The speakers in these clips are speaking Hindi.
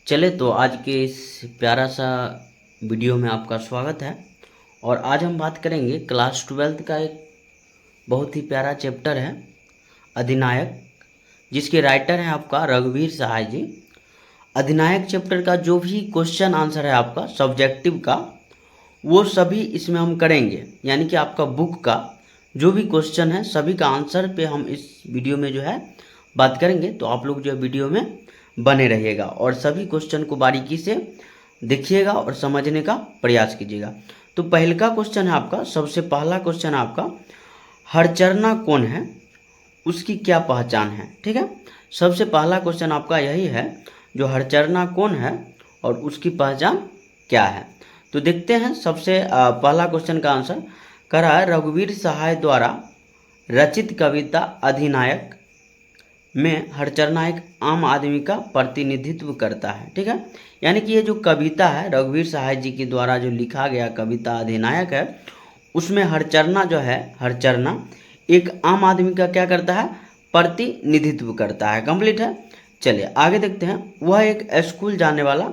चले तो आज के इस प्यारा सा वीडियो में आपका स्वागत है। और आज हम बात करेंगे क्लास 12th का एक बहुत ही प्यारा चैप्टर है अधिनायक, जिसके राइटर हैं आपका रघुवीर सहाय जी। अधिनायक चैप्टर का जो भी क्वेश्चन आंसर है आपका सब्जेक्टिव का, वो सभी इसमें हम करेंगे। यानी कि आपका बुक का जो भी क्वेश्चन है सभी का आंसर पे हम इस वीडियो में जो है बात करेंगे। तो आप लोग जो है वीडियो में बने रहिएगा और सभी क्वेश्चन को बारीकी से देखिएगा और समझने का प्रयास कीजिएगा। तो पहला क्वेश्चन है आपका, सबसे पहला क्वेश्चन है आपका, हरचरना कौन है, उसकी क्या पहचान है। ठीक है, सबसे पहला क्वेश्चन आपका यही है, जो हरचरना कौन है और उसकी पहचान क्या है। तो देखते हैं सबसे पहला क्वेश्चन का आंसर कर रहा है, रघुवीर सहाय द्वारा रचित कविता अधिनायक में हरचरना एक आम आदमी का प्रतिनिधित्व करता है। ठीक है, यानी कि ये जो कविता है रघुवीर सहाय जी के द्वारा जो लिखा गया कविता अधिनायक है, उसमें हरचरना जो है, हरचरना एक आम आदमी का क्या करता है, प्रतिनिधित्व करता है। कंप्लीट है। चलिए आगे देखते हैं। वह एक स्कूल जाने वाला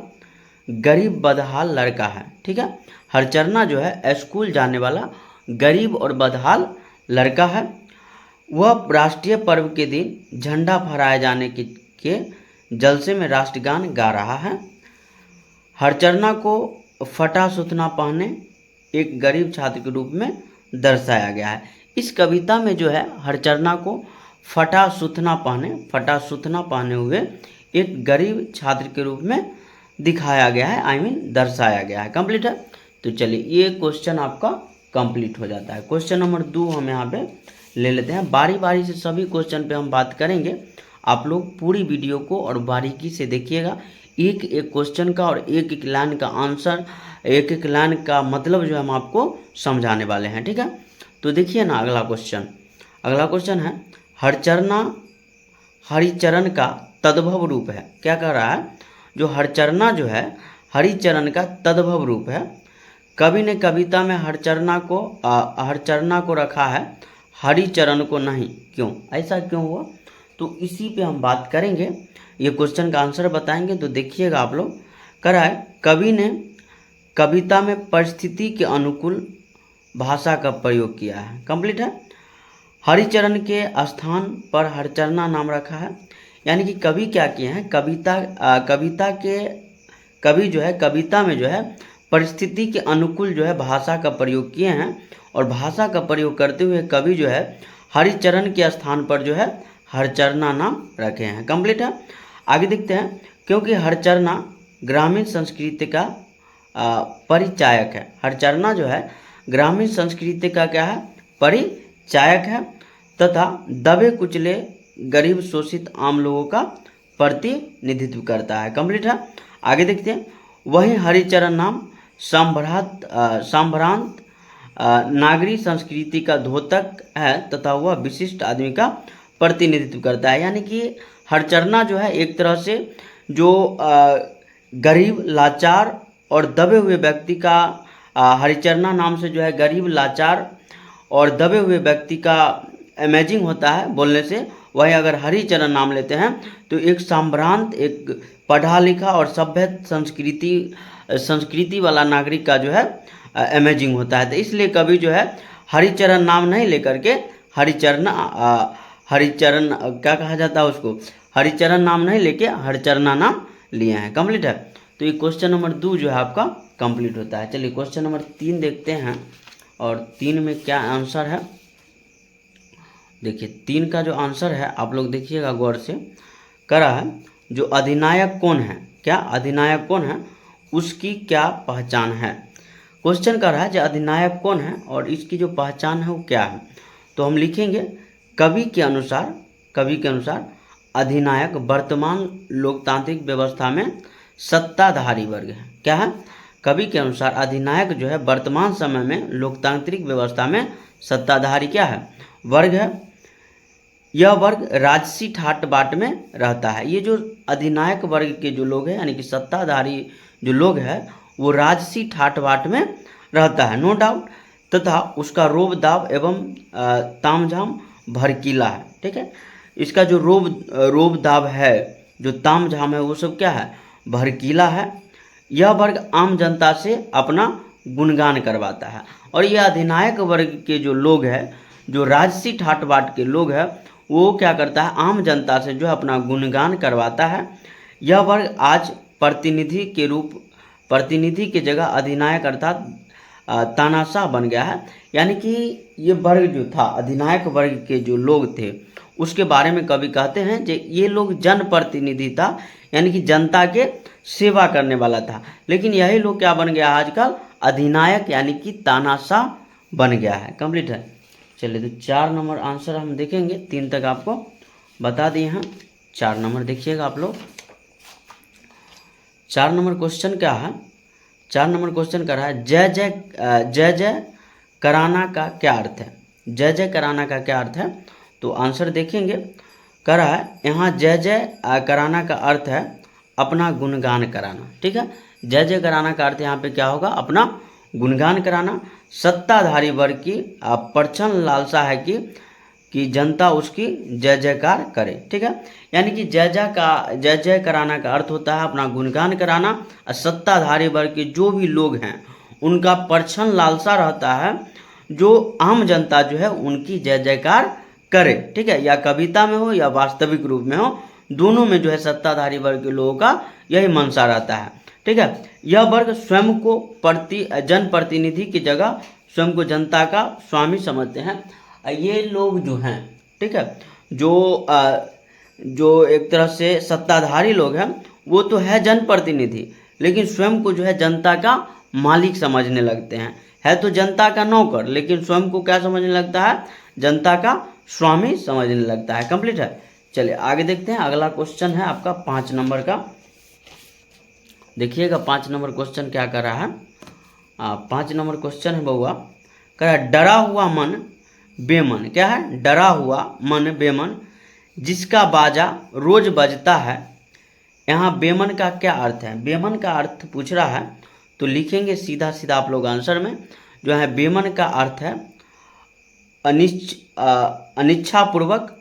गरीब बदहाल लड़का है। ठीक है, हरचरना जो है स्कूल जाने वाला गरीब और बदहाल लड़का है। वह राष्ट्रीय पर्व के दिन झंडा फहराए जाने के जलसे में राष्ट्रगान गा रहा है। हरचरना को फटा सुथना पहने एक गरीब छात्र के रूप में दर्शाया गया है। इस कविता में जो है हरचरना को फटा सुथना पहने हुए एक गरीब छात्र के रूप में दिखाया गया है, दर्शाया गया है। कंप्लीट है। तो चलिए ये क्वेश्चन आपका कंप्लीट हो जाता है। क्वेश्चन नंबर 2 हम यहाँ पे ले लेते हैं। बारी बारी से सभी क्वेश्चन पे हम बात करेंगे। आप लोग पूरी वीडियो को और बारीकी से देखिएगा, एक एक क्वेश्चन का और एक एक लाइन का आंसर, एक एक लाइन का मतलब जो हम आपको समझाने वाले हैं। ठीक है, तो देखिए ना अगला क्वेश्चन है, हरचरना हरिचरण का तद्भव रूप है। क्या कह रहा है, जो हरचरना जो है हरिचरण का तद्भव रूप है। कवि ने कविता में हरचरना को रखा है, हरिचरण को नहीं, क्यों, ऐसा क्यों हुआ, तो इसी पे हम बात करेंगे। ये क्वेश्चन का आंसर बताएंगे। तो देखिएगा आप लोग, कह रहा है कवि ने कविता में परिस्थिति के अनुकूल भाषा का प्रयोग किया है। कंप्लीट है। हरिचरण के स्थान पर हरचरना नाम रखा है। यानी कि कवि क्या किए हैं, कवि जो है कविता में जो है परिस्थिति के अनुकूल जो है भाषा का प्रयोग किए हैं, और भाषा का प्रयोग करते हुए कवि जो है हरिचरण के स्थान पर जो है हरचरना नाम रखे हैं। कंप्लीट है। आगे देखते हैं। क्योंकि हरचरना ग्रामीण संस्कृति का परिचायक है। हरचरना जो है ग्रामीण संस्कृति का क्या है, परिचायक है, तथा दबे कुचले गरीब शोषित आम लोगों का प्रतिनिधित्व करता है। कंप्लीट है। आगे देखते हैं। वहीं हरिचरण नाम संभ्रांत नागरी संस्कृति का द्योतक है, तथा वह विशिष्ट आदमी का प्रतिनिधित्व करता है। यानी कि हरचरना जो है एक तरह से जो गरीब लाचार और दबे हुए व्यक्ति का, हरिचरना नाम से जो है गरीब लाचार और दबे हुए व्यक्ति का इमेजिंग होता है बोलने से। वही अगर हरिचरण नाम लेते हैं तो एक संभ्रांत, एक पढ़ा लिखा और सभ्य संस्कृति वाला नागरिक का जो है इमेजिंग होता है। तो इसलिए कभी जो है हरिचरण नाम नहीं लेकर के हरिचरण क्या कहा जाता है उसको, हरिचरण नाम नहीं लेके हरचरना नाम लिए हैं। कंप्लीट है। तो ये क्वेश्चन नंबर 2 जो है आपका कंप्लीट होता है। चलिए क्वेश्चन नंबर 3 देखते हैं, और 3 में क्या आंसर है। देखिए 3 का जो आंसर है आप लोग देखिएगा गौर से। करा है, जो अधिनायक कौन है, क्या अधिनायक कौन है, उसकी क्या पहचान है। क्वेश्चन कर रहा है जो अधिनायक कौन है और इसकी जो पहचान है वो क्या है। तो हम लिखेंगे, कवि के अनुसार अधिनायक वर्तमान लोकतांत्रिक व्यवस्था में सत्ताधारी वर्ग है। क्या है, कवि के अनुसार अधिनायक जो है वर्तमान समय में लोकतांत्रिक व्यवस्था में सत्ताधारी क्या है, वर्ग है। यह वर्ग राजसी ठाट बाट में रहता है। ये जो अधिनायक वर्ग के जो लोग हैं, यानी कि सत्ताधारी जो लोग हैं, वो राजसी ठाट बाट में रहता है, नो डाउट, तथा उसका रोब दाब एवं तामझाम भड़कीला है। ठीक है, इसका जो रोब दाब है, जो तामझाम है, वो सब क्या है, भड़कीला है। यह वर्ग आम जनता से अपना गुणगान करवाता है। और यह अधिनायक वर्ग के जो लोग हैं, जो राजसी ठाट बाट के लोग हैं, वो क्या करता है, आम जनता से जो है अपना गुणगान करवाता है। यह वर्ग आज प्रतिनिधि की जगह अधिनायक अर्थात तानाशाह बन गया है। यानी कि ये वर्ग जो था, अधिनायक वर्ग के जो लोग थे, उसके बारे में कवि कहते हैं कि ये लोग जनप्रतिनिधि था, यानी कि जनता के सेवा करने वाला था। लेकिन यही लोग क्या बन गया आजकल, अधिनायक यानी कि तानाशाह बन गया है। कंप्लीट है। चलिए, तो 4 नंबर आंसर हम देखेंगे, 3 तक आपको बता दिए हैं। 4 नंबर देखिएगा आप लोग। 4 नंबर क्वेश्चन क्या है, 4 नंबर क्वेश्चन कर रहा है जय जय कराना का क्या अर्थ है। जय जय कराना का क्या अर्थ है, तो आंसर देखेंगे। कह रहा है यहाँ जय जय कराना का अर्थ है अपना गुणगान कराना। ठीक है, जय जय कराना का अर्थ यहाँ पे क्या होगा, अपना गुणगान कराना। सत्ताधारी वर्ग की प्रचंड लालसा है कि जनता उसकी जय जयकार करे। ठीक है, यानी कि जय जय कराना का अर्थ होता है अपना गुणगान कराना। और सत्ताधारी वर्ग के जो भी लोग हैं उनका प्रचंड लालसा रहता है जो आम जनता जो है उनकी जय जयकार करे। ठीक है, या कविता में हो या वास्तविक रूप में हो, दोनों में जो है सत्ताधारी वर्ग के लोगों का यही मंशा रहता है। ठीक है, यह वर्ग स्वयं को जनप्रतिनिधि की जगह स्वयं को जनता का स्वामी समझते हैं। ये लोग जो हैं, ठीक है, जो एक तरह से सत्ताधारी लोग हैं, वो तो है जनप्रतिनिधि, लेकिन स्वयं को जो है जनता का मालिक समझने लगते हैं। है तो जनता का नौकर, लेकिन स्वयं को क्या समझने लगता है, जनता का स्वामी समझने लगता है। कंप्लीट है। चलिए आगे देखते हैं। अगला क्वेश्चन है आपका 5 नंबर का। देखिएगा 5 नंबर क्वेश्चन क्या कर रहा है। 5 नंबर क्वेश्चन है बउआ, कह रहा है डरा हुआ मन बेमन। क्या है, डरा हुआ मन बेमन जिसका बाजा रोज बजता है। यहाँ बेमन का क्या अर्थ है, बेमन का अर्थ पूछ रहा है, तो लिखेंगे सीधा सीधा आप लोग आंसर में। जो है बेमन का अर्थ है अनिच्छापूर्वक।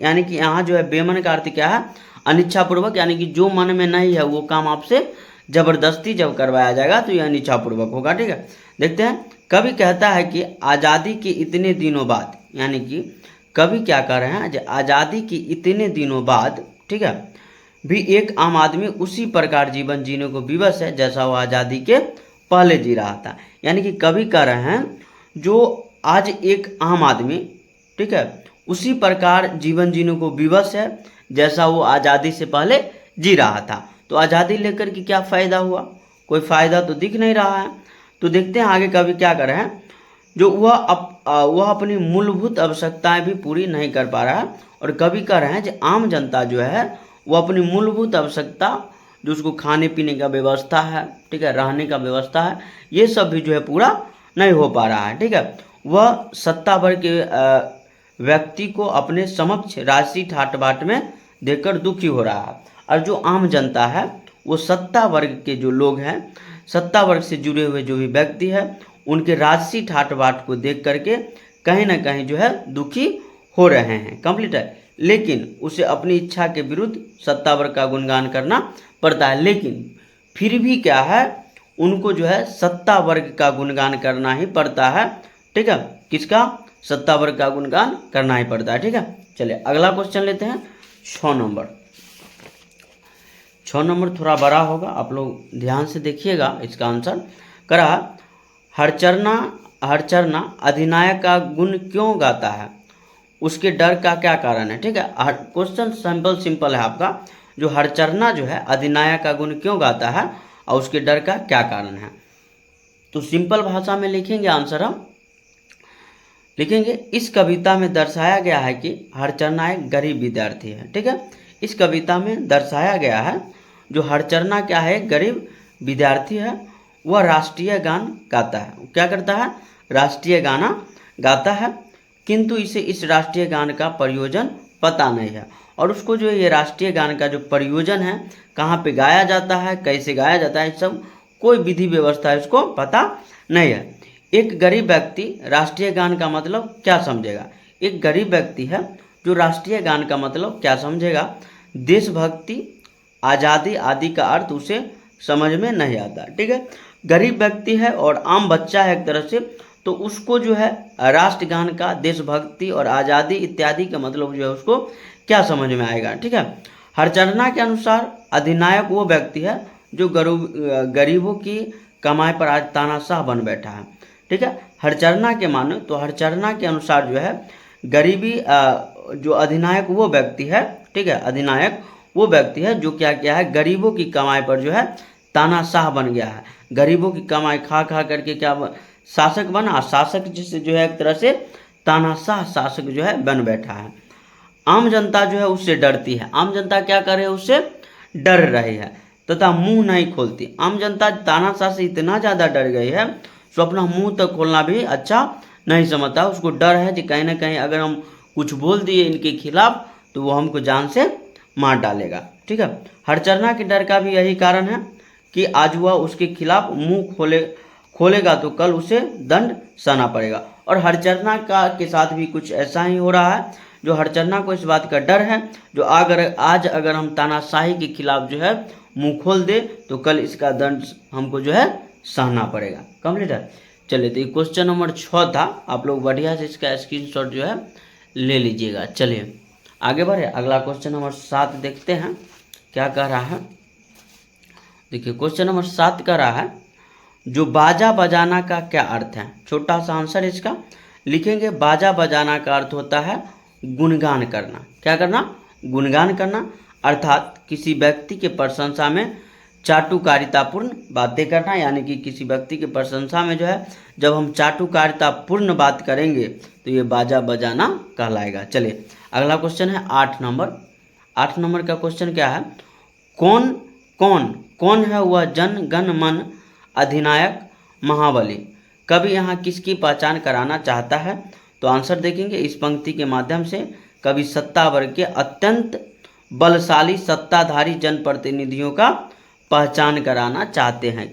यानी कि यहाँ जो है बेमन का अर्थ क्या है, अनिच्छापूर्वक, यानी कि जो मन में नहीं है वो काम आपसे जबरदस्ती जब करवाया जाएगा तो यह अनिच्छापूर्वक होगा। ठीक है, देखते हैं। कवि कहता है कि आज़ादी के इतने दिनों बाद, यानी कि कवि क्या कर रहे हैं, आज़ादी के इतने दिनों बाद, ठीक है, भी एक आम आदमी उसी प्रकार जीवन जीने को विवश है जैसा वो आज़ादी के पहले जी रहा था। यानी कि कवि कह रहे हैं जो आज एक आम आदमी, ठीक है, उसी प्रकार जीवन जीने को विवश है जैसा वो आज़ादी से पहले जी रहा था। तो आज़ादी लेकर के क्या फ़ायदा हुआ, कोई फ़ायदा तो दिख नहीं रहा है। तो देखते हैं आगे कवि क्या कर रहे हैं। जो वह अपनी मूलभूत आवश्यकताएं भी पूरी नहीं कर पा रहा है। और कवि कह रहे हैं कि आम जनता जो है वो अपनी मूलभूत आवश्यकता, जो उसको खाने पीने का व्यवस्था है, ठीक है, रहने का व्यवस्था है, ये सब भी जो है पूरा नहीं हो पा रहा है। ठीक है, वह सत्ता वर्ग के व्यक्ति को अपने समक्ष राजसी ठाट बाट में देखकर दुखी हो रहा है। और जो आम जनता है वो सत्ता वर्ग के जो लोग हैं, सत्ता वर्ग से जुड़े हुए जो भी व्यक्ति है, उनके राजसी ठाट बाट को देख करके कहीं ना कहीं जो है दुखी हो रहे हैं। कंप्लीट है। लेकिन उसे अपनी इच्छा के विरुद्ध सत्ता वर्ग का गुणगान करना पड़ता है। लेकिन फिर भी क्या है, उनको जो है सत्ता वर्ग का गुणगान करना ही पड़ता है। ठीक है, किसका, सत्ता वर्ग का गुणगान करना ही पड़ता है। ठीक है, चलिए अगला क्वेश्चन लेते हैं। 6 नंबर। 6 नंबर थोड़ा बड़ा होगा, आप लोग ध्यान से देखिएगा इसका आंसर। करा हरचरना अधिनायक का गुण क्यों गाता है, उसके डर का क्या कारण है। ठीक है, क्वेश्चन सिंपल है आपका। जो हरचरना जो है अधिनायक का गुण क्यों गाता है और उसके डर का क्या कारण है, तो सिंपल भाषा में लिखेंगे आंसर हम। लिखेंगे इस कविता में दर्शाया गया है कि हरचरना एक गरीब विद्यार्थी है। ठीक है, इस कविता में दर्शाया गया है जो हरचरना क्या है, गरीब विद्यार्थी है। वह राष्ट्रीय गान गाता है। क्या करता है, राष्ट्रीय गाना गाता है, किंतु इसे इस राष्ट्रीय गान का प्रयोजन पता नहीं है। और उसको जो ये राष्ट्रीय गान का जो प्रयोजन है, कहाँ पे गाया जाता है, कैसे गाया जाता है, सब कोई विधि व्यवस्था इसको पता नहीं है। एक गरीब व्यक्ति राष्ट्रीय गान का मतलब क्या समझेगा, एक गरीब व्यक्ति है जो राष्ट्रीय गान का मतलब क्या समझेगा, देशभक्ति, आज़ादी आदि का अर्थ उसे समझ में नहीं आता। ठीक है, गरीब व्यक्ति है और आम बच्चा है एक तरह से, तो उसको जो है राष्ट्रगान का, देशभक्ति और आज़ादी इत्यादि का मतलब जो है उसको क्या समझ में आएगा। ठीक है, हरचरना के अनुसार अधिनायक वो व्यक्ति है जो गरीबों की कमाई पर आज तानाशाह बन बैठा है। ठीक है, हरचरना के माने तो हरचरना के अनुसार जो है गरीबी जो अधिनायक वो व्यक्ति है, ठीक है, अधिनायक वो व्यक्ति है जो क्या क्या है, गरीबों की कमाई पर जो है तानाशाह बन गया है। गरीबों की कमाई खा खा करके क्या शासक बना, शासक जिससे जो है एक तरह से तानाशाह शासक जो है बन बैठा है। आम जनता जो है उससे डरती है। आम जनता क्या कर रही है, उससे डर रही है तथा मुंह नहीं खोलती। आम जनता तानाशाह से इतना ज़्यादा डर गई है तो अपना मुंह तक खोलना भी अच्छा नहीं समझता। उसको डर है कि कहीं ना कहीं अगर हम कुछ बोल दिए इनके खिलाफ तो वो हमको जान से मार डालेगा। ठीक है, हरचरना के डर का भी यही कारण है कि आज वह उसके खिलाफ मुंह खोलेगा तो कल उसे दंड सहना पड़ेगा। और हरचरना का के साथ भी कुछ ऐसा ही हो रहा है, जो हरचरना को इस बात का डर है जो आज अगर हम तानाशाही के खिलाफ जो है मुंह खोल दे तो कल इसका दंड हमको जो है सहना पड़ेगा। कंप्लीट है। चलिए, तो ये क्वेश्चन नंबर 6 था। आप लोग बढ़िया से इसका स्क्रीनशॉट जो है ले लीजिएगा। चलिए आगे बढ़े, अगला क्वेश्चन नंबर 7 देखते हैं क्या कह रहा है। देखिए क्वेश्चन नंबर 7 कह रहा है जो बाजा बजाना का क्या अर्थ है। छोटा सा आंसर इसका लिखेंगे। बाजा बजाना का अर्थ होता है गुणगान करना। क्या करना, गुणगान करना, अर्थात किसी व्यक्ति के प्रशंसा में चाटुकारितापूर्ण बातें करना। यानी कि किसी व्यक्ति के प्रशंसा में जो है जब हम चाटुकारितापूर्ण बात करेंगे तो ये बाजा बजाना कहलाएगा। चलिए अगला क्वेश्चन है 8 नंबर। 8 नंबर का क्वेश्चन क्या है, कौन कौन कौन है वह जन गण मन अधिनायक महाबली। कवि यहाँ किसकी पहचान कराना चाहता है, तो आंसर देखेंगे। इस पंक्ति के माध्यम से कवि सत्ता वर्ग के अत्यंत बलशाली सत्ताधारी जनप्रतिनिधियों का पहचान कराना चाहते हैं।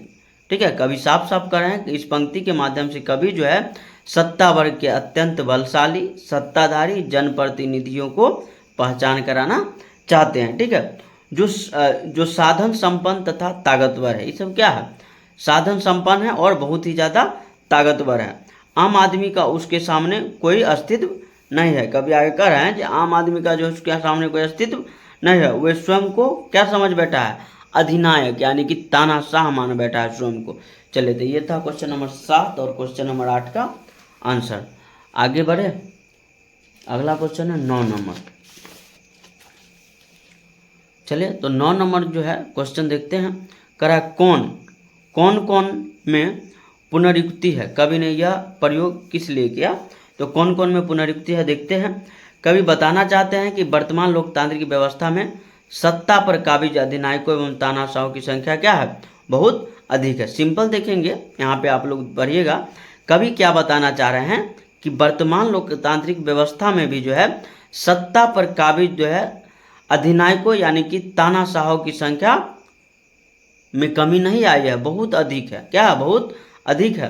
ठीक है, कवि साफ साफ कर रहे हैं कि इस पंक्ति के माध्यम से कवि जो है सत्ता वर्ग के अत्यंत बलशाली सत्ताधारी जनप्रतिनिधियों को पहचान कराना चाहते हैं। ठीक है, जो साधन संपन्न तथा ताकतवर है। ये सब क्या है, साधन संपन्न है और बहुत ही ज़्यादा ताकतवर है। आम आदमी का उसके सामने कोई अस्तित्व नहीं है। कभी आगे कह रहे हैं कि आम आदमी का जो उसके सामने कोई अस्तित्व नहीं है। वह स्वयं को क्या समझ बैठा है, अधिनायक, यानी कि तानाशाह मान बैठा है स्वयं को। चलिए, तो ये था क्वेश्चन नंबर 7 और क्वेश्चन नंबर 8 का आंसर। आगे बढ़े, अगला क्वेश्चन है 9 नंबर। चलिए, तो 9 नंबर जो है क्वेश्चन देखते हैं। करा कौन कौन में पुनरुक्ति है। कवि ने यह प्रयोग किस लिए किया, तो कौन कौन में पुनरुक्ति है देखते हैं। कवि बताना चाहते हैं कि वर्तमान लोकतांत्रिक व्यवस्था में सत्ता पर काबिज अधिनायकों एवं तानाशाहों की संख्या क्या है, बहुत अधिक है। सिंपल देखेंगे, यहाँ पे आप लोग पढ़िएगा। कवि क्या बताना चाह रहे हैं कि वर्तमान लोकतांत्रिक व्यवस्था में भी जो है सत्ता पर काबिज जो है अधिनायकों यानी कि तानाशाहों की संख्या में कमी नहीं आई है, बहुत अधिक है। क्या है, बहुत अधिक है।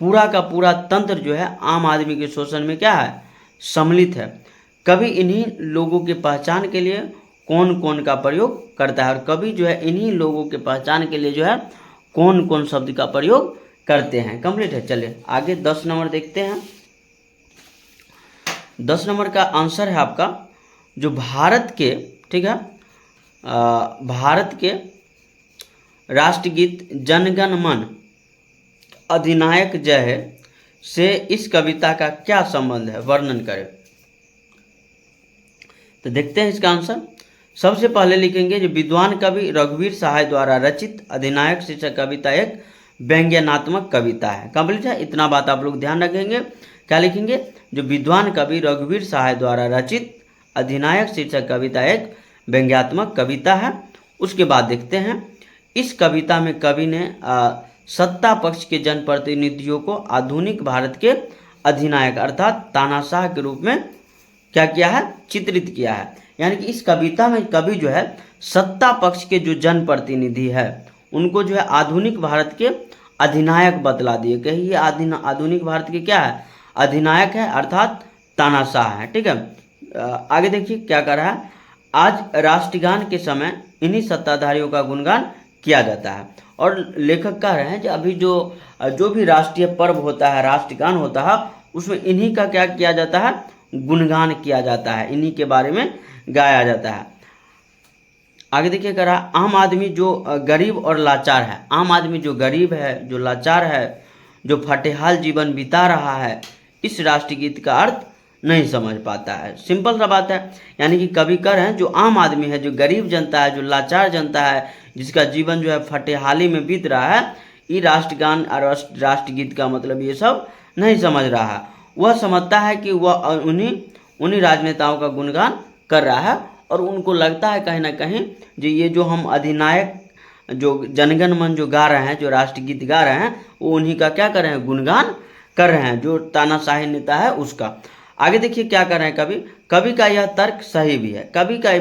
पूरा का पूरा तंत्र जो है आम आदमी के शोषण में क्या है, सम्मिलित है। कवि इन्हीं लोगों के पहचान के लिए कौन कौन का प्रयोग करता है, और कवि जो है इन्हीं लोगों के पहचान के लिए जो है कौन कौन शब्द का प्रयोग करते हैं। कंप्लीट है। चलिए आगे 10 नंबर देखते हैं। 10 नंबर का आंसर है आपका जो भारत के, ठीक है, भारत के राष्ट्रगीत जनगण मन अधिनायक जय है से इस कविता का क्या संबंध है, वर्णन करें। तो देखते हैं इसका आंसर। सबसे पहले लिखेंगे जो विद्वान कवि रघुवीर सहाय द्वारा रचित अधिनायक शीर्षक कविता एक व्यंग्यात्मक कविता है। कंप्लीट है, इतना बात आप लोग ध्यान रखेंगे। क्या लिखेंगे, जो विद्वान कवि रघुवीर सहाय द्वारा रचित अधिनायक शीर्षक कविता एक व्यंग्यात्मक कविता है। उसके बाद देखते हैं इस कविता में कवि ने सत्ता पक्ष के जनप्रतिनिधियों को आधुनिक भारत के अधिनायक अर्थात तानाशाह के रूप में क्या किया है, चित्रित किया है। यानी कि इस कविता में कवि जो है सत्ता पक्ष के जो जनप्रतिनिधि है उनको जो है आधुनिक भारत के अधिनायक बतला दिए कि ये आधुनिक भारत के क्या है, अधिनायक है अर्थात तानाशाह है। ठीक है, आगे देखिए क्या कर रहा है। आज राष्ट्रगान के समय इन्हीं सत्ताधारियों का गुणगान किया जाता है। और लेखक कह रहे हैं कि अभी जो भी राष्ट्रीय पर्व होता है, राष्ट्रगान होता है, उसमें इन्हीं का क्या किया जाता है, गुणगान किया जाता है, इन्हीं के बारे में गाया जाता है। आगे देखिए कह रहा है, आम आदमी जो गरीब और लाचार है, आम आदमी जो गरीब है, जो लाचार है, जो फटेहाल जीवन बिता रहा है, इस राष्ट्रगीत का अर्थ नहीं समझ पाता है। सिंपल सा बात है, यानी कि कवि कह रहे हैं जो आम आदमी है, जो गरीब जनता है, जो लाचार जनता है, जिसका जीवन जो है फटेहाली में बीत रहा है, ये राष्ट्रगान और राष्ट्रगीत का मतलब ये सब नहीं समझ रहा है। वह समझता है कि वह उन्हीं राजनेताओं का गुणगान कर रहा है, और उनको लगता है कहीं ना कहीं जो ये जो हम अधिनायक जो जनगण मन जो गा रहे हैं, जो राष्ट्रगीत गा रहे हैं, वो उन्हीं का क्या कर रहे हैं, गुणगान कर रहे हैं, जो तानाशाही नेता है उसका। आगे देखिए क्या कर रहे हैं कवि का यह तर्क सही भी है। कवि का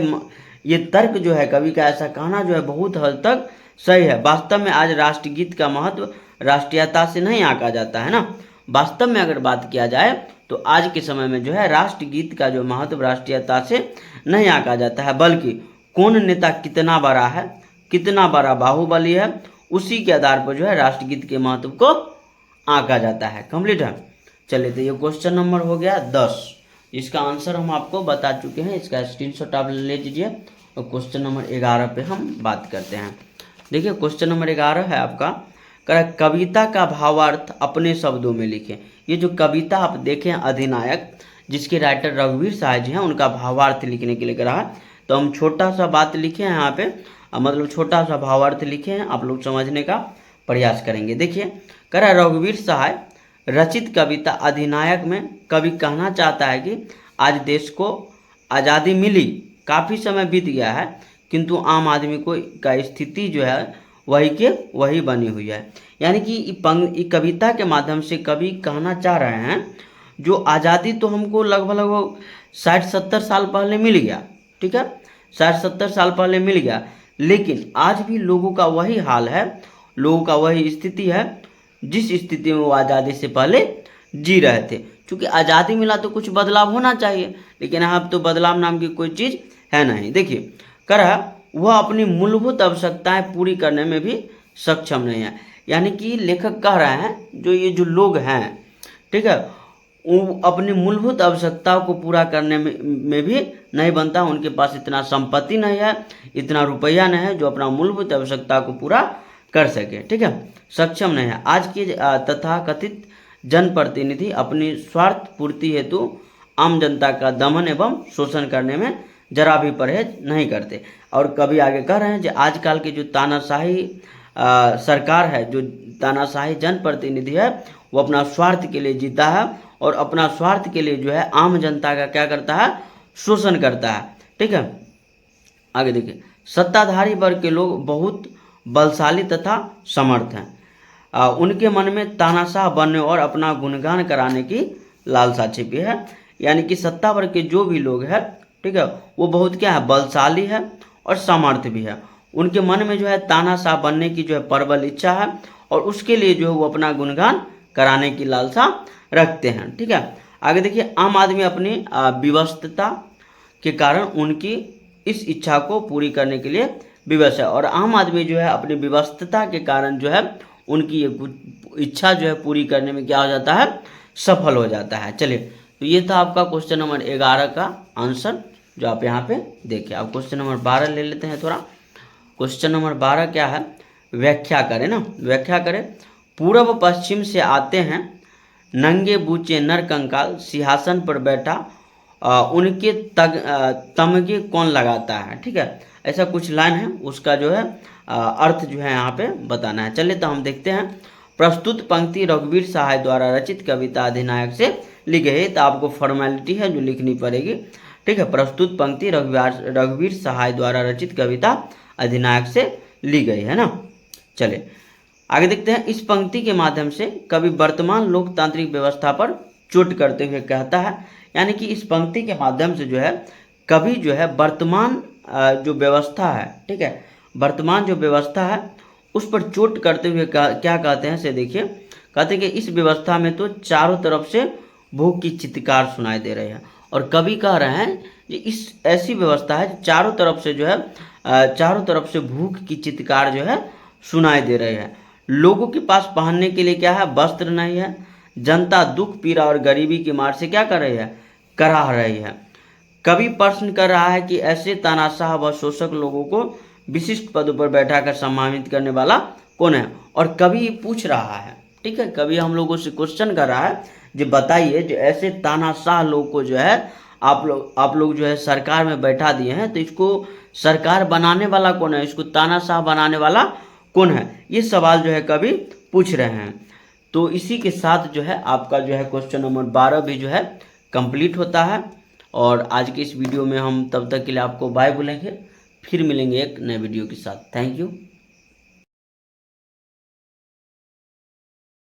ये तर्क जो है, कवि का ऐसा कहना जो है बहुत हद तक सही है। वास्तव में आज राष्ट्रगीत का महत्व राष्ट्रीयता से नहीं आंका जाता है ना। वास्तव में अगर बात किया जाए तो आज के समय में जो है राष्ट्रगीत का जो महत्व राष्ट्रीयता से नहीं आंका जाता है, बल्कि कौन नेता कितना बड़ा है, कितना बड़ा बाहुबली है, उसी के आधार पर जो है राष्ट्रगीत के महत्व को आंका जाता है। कंप्लीट है। चलिए तो ये क्वेश्चन नंबर हो गया 10, इसका आंसर हम आपको बता चुके हैं। इसका स्क्रीनशॉट आप ले लीजिए और क्वेश्चन नंबर 11 पे हम बात करते हैं। देखिए क्वेश्चन नंबर 11 है आपका, कविता का भावार्थ अपने शब्दों में लिखें। ये जो कविता आप देखें अधिनायक, जिसके राइटर रघुवीर सहाय जी हैं, उनका भावार्थ लिखने के लिए कहा है। तो हम छोटा सा बात लिखे हैं यहाँ पे, मतलब छोटा सा भावार्थ लिखे हैं, आप लोग समझने का प्रयास करेंगे। देखिए कह रहा है, रघुवीर सहाय रचित कविता अधिनायक में कवि कहना चाहता है कि आज देश को आज़ादी मिली, काफ़ी समय बीत गया है, किंतु आम आदमी को का स्थिति जो है वही के वही बनी हुई है। यानी कि कविता के माध्यम से कवि कहना चाह रहे हैं जो आज़ादी तो हमको लगभग 60-70 साल पहले मिल गया, ठीक है, 60-70 साल पहले मिल गया, लेकिन आज भी लोगों का वही हाल है, लोगों का वही स्थिति है जिस स्थिति में वो आज़ादी से पहले जी रहे थे। क्योंकि आज़ादी मिला तो कुछ बदलाव होना चाहिए, लेकिन अब तो बदलाव नाम की कोई चीज़ है नहीं। देखिए कह रहा वह अपनी मूलभूत आवश्यकताएं पूरी करने में भी सक्षम नहीं है। यानी कि लेखक कह रहे हैं जो ये जो लोग हैं, ठीक है, वो अपनी मूलभूत आवश्यकताओं को पूरा करने में भी नहीं बनता, उनके पास इतना संपत्ति नहीं है, इतना रुपया नहीं है जो अपना मूलभूत आवश्यकता को पूरा कर सके, ठीक है, सक्षम नहीं है। आज के तथाकथित जनप्रतिनिधि अपनी स्वार्थ पूर्ति हेतु आम जनता का दमन एवं शोषण करने में जरा भी परहेज नहीं करते। और कभी आगे कह रहे हैं कि आजकल की जो तानाशाही सरकार है, जो तानाशाही जनप्रतिनिधि है, वो अपना स्वार्थ के लिए जीता है और अपना स्वार्थ के लिए जो है आम जनता का क्या करता है, शोषण करता है, ठीक है। आगे देखिए, सत्ताधारी वर्ग के लोग बहुत बलशाली तथा समर्थ हैं, उनके मन में तानाशाह बनने और अपना गुणगान कराने की लालसा छिपी है। यानी कि सत्ता वर्ग के जो भी लोग हैं, ठीक है, वो बहुत क्या है, बलशाली है और समर्थ भी है। उनके मन में जो है तानाशाह बनने की जो है प्रबल इच्छा है, और उसके लिए जो है वो अपना गुणगान कराने की लालसा रखते हैं, ठीक है। आगे देखिए, आम आदमी अपनी विवशता के कारण उनकी इस इच्छा को पूरी करने के लिए विवश है, और आम आदमी जो है अपनी विवशता के कारण जो है उनकी इच्छा जो है पूरी करने में क्या हो जाता है, सफल हो जाता है। चलिए, तो ये था आपका क्वेश्चन नंबर 11 का आंसर जो आप यहाँ पे देखें। अब क्वेश्चन नंबर 12 ले लेते हैं थोड़ा। क्वेश्चन नंबर 12 क्या है, व्याख्या करें ना, व्याख्या करें। पूर्व पश्चिम से आते हैं नंगे बूचे नर कंकाल, सिंहासन पर बैठा उनके तमगे कौन लगाता है, ठीक है, ऐसा कुछ लाइन है, उसका जो है अर्थ जो है यहाँ पे बताना है। चलिए तो हम देखते हैं। प्रस्तुत पंक्ति रघुवीर सहाय द्वारा रचित कविता अधिनायक से लिखी है, तो आपको फॉर्मेलिटी है जो लिखनी पड़ेगी, ठीक है। प्रस्तुत पंक्ति रघुवीर सहाय द्वारा रचित कविता अधिनायक से ली गई है ना। चलिए आगे देखते हैं। इस पंक्ति के माध्यम से कवि वर्तमान लोकतांत्रिक व्यवस्था पर चोट करते हुए कहता है, यानी कि इस पंक्ति के माध्यम से जो है कवि जो है वर्तमान जो व्यवस्था है, ठीक है, वर्तमान जो व्यवस्था है उस पर चोट करते हुए क्या कहते हैं से देखिए। कहते हैं कि इस व्यवस्था में तो चारों तरफ से भूख की चित्कार सुनाई दे रही है, और कवि कह रहे हैं ये इस ऐसी व्यवस्था है चारों तरफ से जो है चारों तरफ से भूख की चित्कार जो है सुनाई दे रही है। लोगों के पास पहनने के लिए क्या है, वस्त्र नहीं है। जनता दुख पीड़ा और गरीबी की मार से क्या कर रही है, कराह रही है। कवि प्रश्न कर रहा है कि ऐसे तानाशाह व शोषक लोगों को विशिष्ट पदों पर बैठाकर सम्मानित करने वाला कौन है। और कवि पूछ रहा है, ठीक है, कवि हम लोगों से क्वेश्चन कर रहा है, जो बताइए जो ऐसे तानाशाह लोग को जो है आप लोग जो है सरकार में बैठा दिए हैं, तो इसको सरकार बनाने वाला कौन है, इसको तानाशाह बनाने वाला कौन है, ये सवाल जो है कवि पूछ रहे हैं। तो इसी के साथ जो है आपका जो है क्वेश्चन नंबर 12 भी जो है कंप्लीट होता है। और आज के इस वीडियो में हम तब तक के लिए आपको बाय बोलेंगे, फिर मिलेंगे एक नए वीडियो के साथ। Thank you.